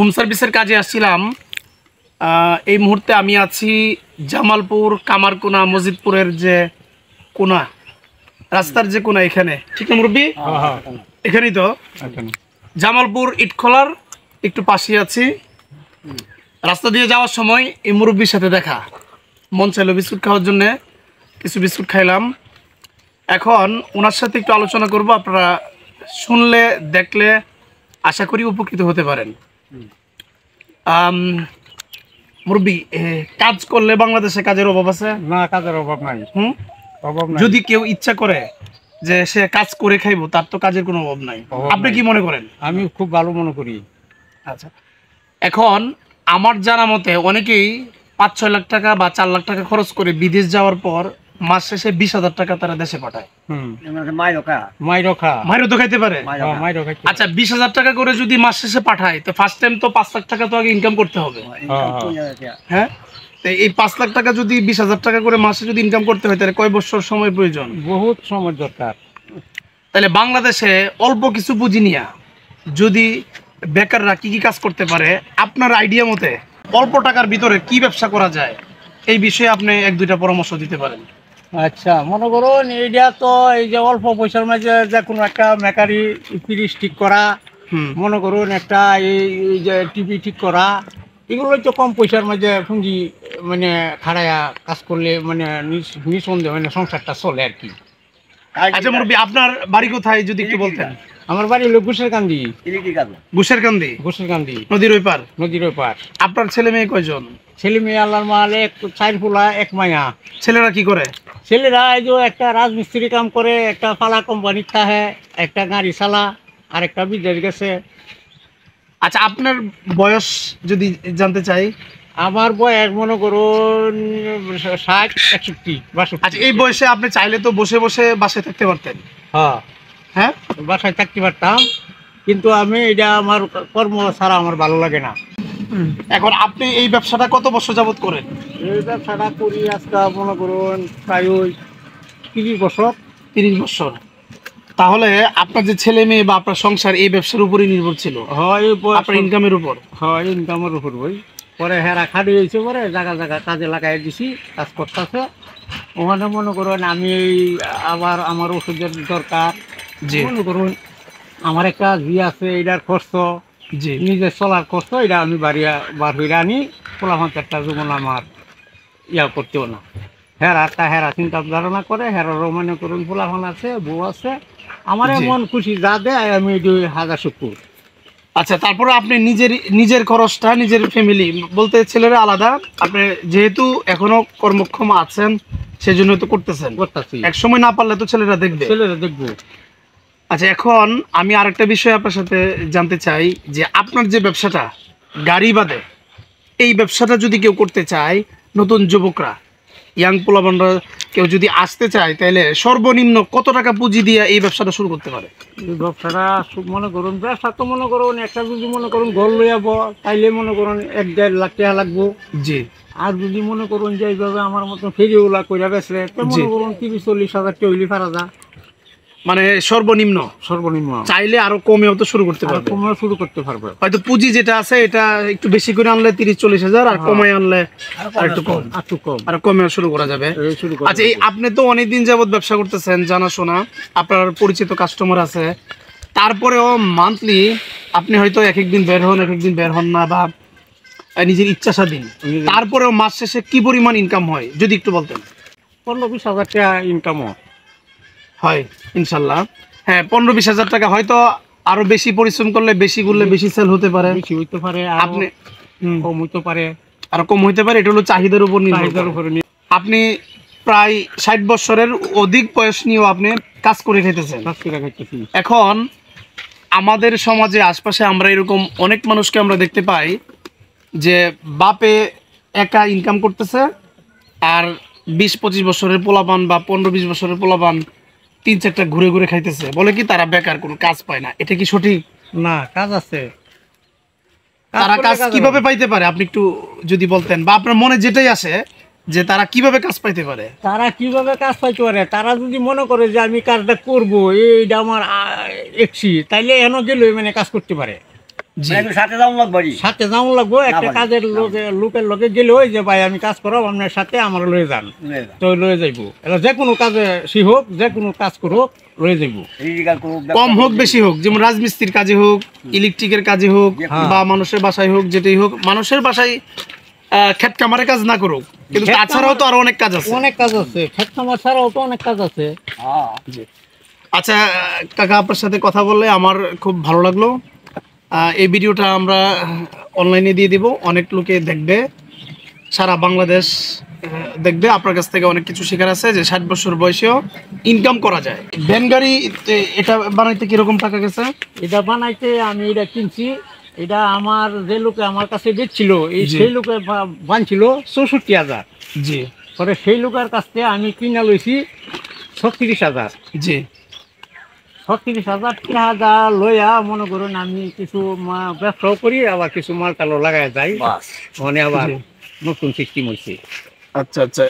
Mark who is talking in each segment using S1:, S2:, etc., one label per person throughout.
S1: Home সার্ভিসের কাজে আসছিলাম। এই মুহূর্তে আমি আছি জামালপুর কামারকোনা মসজিদপুরের যে কোনা, রাস্তার যে কোনা, এখানে ঠিক না মুরব্বী? এখানেই তো জামালপুর ইটখোলার একটু পাশে আছি। রাস্তা দিয়ে যাওয়ার সময় এই মুরব্বীর সাথে দেখা, মন চাইলো বিস্কুট খাওয়ার জন্যে, কিছু বিস্কুট খাইলাম। এখন ওনার সাথে একটু আলোচনা করব, আপনারা শুনলে দেখলে আশা করি উপকৃত হতে পারেন। মুরব্বী, কাজ করলে বাংলাদেশে কাজের অভাব আছে
S2: না? কাজের অভাব নাই। অভাব নাই।
S1: যদি কেউ ইচ্ছা করে যে সে কাজ করে খাইবো, তার তো কাজের কোনো অভাব নাই। আপনি কি মনে করেন?
S2: আমি খুব ভালো মনে করি।
S1: আচ্ছা, এখন আমার জানা মতে অনেকেই 5-6 লাখ টাকা বা 4 লাখ টাকা খরচ করে বিদেশ যাওয়ার পর মাস শেষে 20,000 টাকা তারা দেশে পাঠায়। মাইরও তো খাইতে পারে। আচ্ছা, 20,000 টাকা করে যদি মাস শেষে পাঠায়, তো ফার্স্ট টাইম তো 5 লাখ টাকা তো আগে ইনকাম করতে হবে। হ্যাঁ, এই 5 লাখ টাকা যদি 20,000 টাকা করে মাসে যদি ইনকাম করতে হয়, তাহলে কয় বছর সময় প্রয়োজন?
S2: বহুত সময় দরকার।
S1: তাহলে বাংলাদেশে অল্প কিছু পুঁজি নিয়ে যদি বেকাররা কি কি কাজ করতে পারে, আপনার আইডিয়া মতে অল্প টাকার ভিতরে কি ব্যবসা করা যায়, এই বিষয়ে আপনি 1-2টা পরামর্শ দিতে পারেন।
S2: আচ্ছা, মনে করুন এইটা তো এই যে অল্প পয়সার মাঝে যে কোনো একটা মেকারি ফ্রিজ ঠিক করা, মনে করুন একটা এই যে টিভি ঠিক করা, এগুলো তো কম পয়সার মাঝে পুঁজি মানে খাড়ায়া কাজ করলে মানে নিঃসন্দেহ মানে সংসারটা চলে আর কি।
S1: আচ্ছা মুরব্বী, আপনার বাড়ি কোথায় যদি একটু বলতেন?
S2: আমার বাড়ি হলো গুসেরকান্দি। গুসেরকান্দি
S1: নদীর ওই পার।
S2: নদীর ওই পার।
S1: আপনার ছেলে মেয়ে কয়জন?
S2: ছেলে মেয়ে আল্লাহর মাল, 4 পোলা 1 মায়া।
S1: ছেলেরা কি করে?
S2: ছেলেরা এই যে একটা রাজমিস্ত্রি কাম করে, একটা ফালা কোম্পানি থাকে, একটা গাড়ি চালা, আর একটা বিদেশ গেছে।
S1: আচ্ছা, আপনার বয়স যদি জানতে চাই?
S2: আমার বয়স মনে করুন 60-61।
S1: আচ্ছা, এই বয়সে আপনি চাইলে তো বসে বসে বাসায় থাকতে পারতেন। হ্যাঁ,
S2: বাসায় থাকতে পারতাম, কিন্তু আমি এটা আমার কর্ম ছাড়া আমার ভালো লাগে না।
S1: এখন আপনি এই ব্যবসাটা কত বছর যাবত করেন?
S2: এই ব্যবসাটা করি আজকে মনে করুন প্রায় 30 বছর।
S1: 30 বছর। তাহলে আপনার যে ছেলে মেয়ে বা আপনার সংসার এই ব্যবসার উপরই নির্ভর ছিল?
S2: হয়,
S1: আপনার ইনকামের উপর?
S2: হয়, ইনকামের উপর। বই পরে হেরা খাড়ি হয়েছে, পরে জায়গা জায়গা কাজে লাগাই দিছি, কাজ করতেছে। ওখানে মনে করুন আমি আবার আমার ওষুধের দরকার, মনে করুন আমার একটা জি আছে, এটার খরচ, নিজের চলার খরচ, এটা আমি বার হইলে আনি। পোলাফাঁচারটা যেমন আমার করতেও না, হেরা চিন্তা ধারণা করে, হেরারও মনে করুন পোলাফান আছে, বউ আছে, আমার মন খুশি যা দেয় আমি 1000 শুকুর।
S1: আচ্ছা, তারপরে আপনি নিজের খরচটা, নিজের ফ্যামিলি বলতে ছেলেরা আলাদা, আপনি যেহেতু এখনো কর্মক্ষম আছেন সেজন্য তো করতেছি। এক সময় না পারলে তো ছেলেরা দেখবে। আচ্ছা, এখন আমি আরেকটা বিষয় আপনার সাথে জানতে চাই যে আপনার যে ব্যবসাটা গাড়ি বাদে, এই ব্যবসাটা যদি কেউ করতে চায়, নতুন যুবকরা, ইয়াং পোলাপানরা কেউ যদি আসতে চায়, তাহলে সর্বনিম্ন কত টাকা পুঁজি দিয়ে এই ব্যবসাটা শুরু করতে পারে?
S2: এই ব্যবসাটা মনে করুন, ব্যবসা তো মনে করুন একটা যদি মনে করুন ঘর লই যাব, তাইলে মনে করুন 1-1.5 লাখ টাকা লাগবো।
S1: জি।
S2: আর যদি মনে করুন যে এইভাবে আমার মতন ফেরিওলা কইরা বেচলে, তো মনে করুন 30-40 হাজার টাকা হইলে পারা যায়।
S1: মানে সর্বনিম্ন চাইলে আরো কমেও তো শুরু করতে পারবে। হয়তো পুঁজি যেটা আছে এটা একটু বেশি করে আনলে 30-40 হাজার, আর কমায় আনলে একটু কম, আর কমেও শুরু করা যাবে। আচ্ছা, এই আপনি তো অনেকদিন যাবত ব্যবসা করতেছেন, জানাশোনা, আপনার পরিচিত কাস্টমার আছে, তারপরেও মান্থলি আপনি হয়তো এক একদিন বের হন না, বা নিজের ইচ্ছা স্বাধীন, তারপরেও মাস শেষে কি পরিমাণ ইনকাম হয় যদি একটু বলতেন?
S2: 15-20 হাজার টাকা ইনকাম
S1: হয় ইনশাল্লাহ। হ্যাঁ, 15-20 হাজার টাকা। হয়তো আরো বেশি পরিশ্রম করলে, বেশি করলে বেশি সেল হতে পারে, আপনি
S2: কম হইতে পারে,
S1: আরো কম হইতে পারে। এটা হলো চাহিদার উপর নির্ভর। আপনি প্রায় 60 বছরের অধিক বয়স নিয়েও আপনি কাজ করে খেতেছেন। এখন আমাদের সমাজে আশপাশে আমরা এরকম অনেক মানুষকে আমরা দেখতে পাই যে বাপে একা ইনকাম করতেছে, আর 20-25 বছরের পোলাপান বা 15-20 বছরের পোলাপান 3-4টা ঘুরে ঘুরে খাইতেছে, বলে কি তারা বেকার, কোনো কাজ পায় না। এটা কি সঠিক?
S2: না, কাজ আছে।
S1: তারা কাজ কিভাবে পাইতে পারে আপনি একটু যদি বলতেন, বা আপনার মনে যেটাই আসে যে তারা কিভাবে কাজ পাইতে পারে?
S2: তারা যদি মনে করে যে আমি কাজটা করবো, এইটা আমার তাইলে এনে গেলে মানে কাজ করতে পারে।
S1: জি
S2: সাথে যাওয়া লাগবো একটা কাজের লোকের লগে গেলে ওই যে ভাই আমি কাজ করাবো আপনার সাথে আমার লয়ে যান তো লয়ে যাইবো এটা যে কোনো কাজে সি হোক যে কোনো কাজ করুক লয়ে যাইবো
S1: কম হোক বেশি হোক, যেমন রাজমিস্ত্রির কাজে হোক, ইলেকট্রিকের কাজে হোক, বা মানুষের বাসায় হোক, যেটাই হোক, মানুষের বাসায় ক্ষেত কামারের কাজ না করুক, কিন্তু তাছাড়াও তো আরো অনেক কাজ আছে।
S2: অনেক কাজ আছে, ক্ষেত কামার ছাড়াও তো অনেক কাজ আছে।
S1: জি আচ্ছা কাকা, আপনার সাথে কথা বললে আমার খুব ভালো লাগলো। এই ভিডিওটা আমরা অনলাইনে দিয়ে দিব, অনেক লোকে দেখবে, সারা বাংলাদেশ দেখবে। আপনার কাছ থেকে অনেক কিছু শেখার আছে, যে 60 বছর বয়সেও ইনকাম করা যায়। ভ্যান গাড়ি এটা বানাইতে কিরকম টাকা গেছে?
S2: এটা বানাইতে আমি এটা কিনছি, এটা আমার যে লোকে আমার কাছে বেচছিল এই সেই লোকে বানছিল 64,000।
S1: জি
S2: পরে সেই লোকের কাছ থেকে আমি কিনা লইছি 36,000।
S1: জি
S2: 36,000 লইয়া মনে করুন আমি কিছু ব্যবসাও করি, আবার কিছু মাল টালও লাগাই যাই, মানে আবার নতুন সিস্টেম হয়েছে।
S1: আচ্ছা আচ্ছা,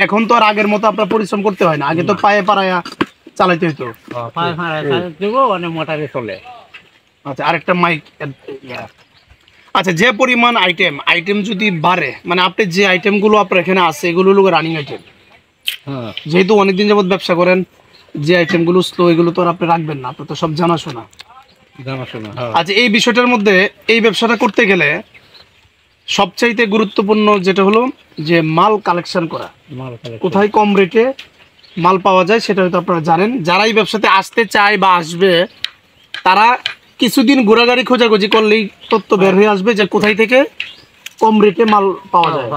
S1: এখন তো আর আগের মতো আপনার পরিশ্রম করতে হয় না, আগে তো পায়ে পাড়ায়া চালাইতে হইতো।
S2: পায়ে দেবো মানে মোটরে চলে।
S1: আচ্ছা আরেকটা মাইক। আচ্ছা যে পরিমাণ আইটেম যদি বাড়ে, মানে আপনি যে আইটেমগুলো আপনার এখানে আছে এগুলো হলো রানিং আইটেম, যেহেতু অনেকদিন যাবত ব্যবসা করেন, যে আইটেমগুলো স্লো এগুলো তো আর আপনি রাখবেন না, আপনার তো সব জানাশোনা। আচ্ছা এই বিষয়টার মধ্যে এই ব্যবসাটা করতে গেলে সবচাইতে গুরুত্বপূর্ণ যেটা হলো যে মাল কালেকশন করা, কোথায় কম রেটে মাল পাওয়া যায় সেটা হয়তো আপনারা জানেন। যারা এই ব্যবসাতে আসতে চায় বা আসবে, তারা কিছুদিন ঘোরাঘুরি খোঁজাখুঁজি করলেই তথ্য বের হয়ে আসবে যে কোথায় থেকে কম রেটে মাল পাওয়া যায়।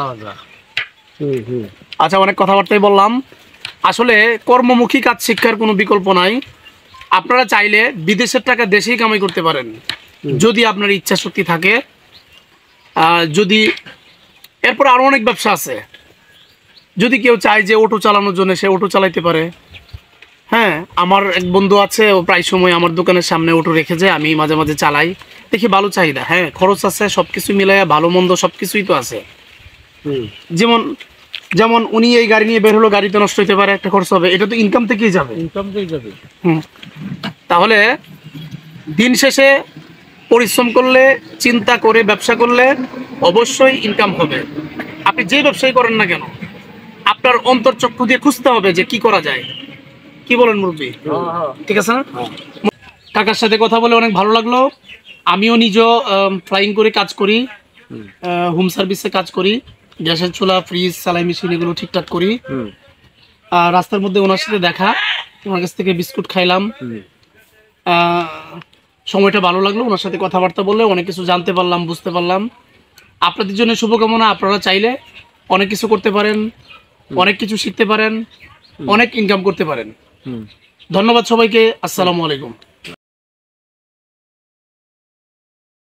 S1: আচ্ছা অনেক কথাবার্তাই বললাম, আসলে কর্মমুখী কাজ শিক্ষার কোনো বিকল্প নাই। আপনারা চাইলে বিদেশের টাকা দেশেই কামাই করতে পারেন, যদি আপনার ইচ্ছা শক্তি থাকে। যদি এরপর আরো অনেক ব্যবসা আছে, যদি কেউ চায় যে অটো চালানোর জন্য সে অটো চালাইতে পারে। হ্যাঁ আমার এক বন্ধু আছে, ও প্রায় সময় আমার দোকানের সামনে অটো রেখে যায়, আমি মাঝে মাঝে চালাই, দেখি ভালো চাহিদা। হ্যাঁ খরচ আছে, সবকিছু মিলাইয়া ভালো মন্দ সবকিছুই তো আছে। যেমন যেমন উনি এই গাড়ি নিয়ে বের হলো, গাড়িতে নষ্ট হইতে পারে, একটা খরচ হবে, এটা তো ইনকাম থেকেই যাবে। তাহলে দিন শেষে পরিশ্রম করলে, চিন্তা করে ব্যবসা করলে অবশ্যই ইনকাম হবে। আপনি যে ব্যবসায়ী করেন না কেন, আপনার অন্তর্চক্ষু দিয়ে খুঁজতে হবে যে কি করা যায়। কি বলেন মুরব্বী? ঠিক আছে না? কাকার সাথে কথা বলে অনেক ভালো লাগলো। আমিও নিজেও ফ্লাইং করে কাজ করি, হোম সার্ভিসে কাজ করি, গ্যাসের চুলা, ফ্রিজ, সেলাই মেশিন এগুলো ঠিকঠাক করি। রাস্তার মধ্যে ওনার সাথে দেখা, ওনার কাছ থেকে বিস্কুট খাইলাম, সময়টা ভালো লাগলো। ওনার সাথে কথাবার্তা বললে অনেক কিছু জানতে পারলাম, বুঝতে পারলাম। আপনাদের জন্য শুভকামনা। আপনারা চাইলে অনেক কিছু করতে পারেন, অনেক কিছু শিখতে পারেন, অনেক ইনকাম করতে পারেন। ধন্যবাদ সবাইকে। আসসালামু আলাইকুম।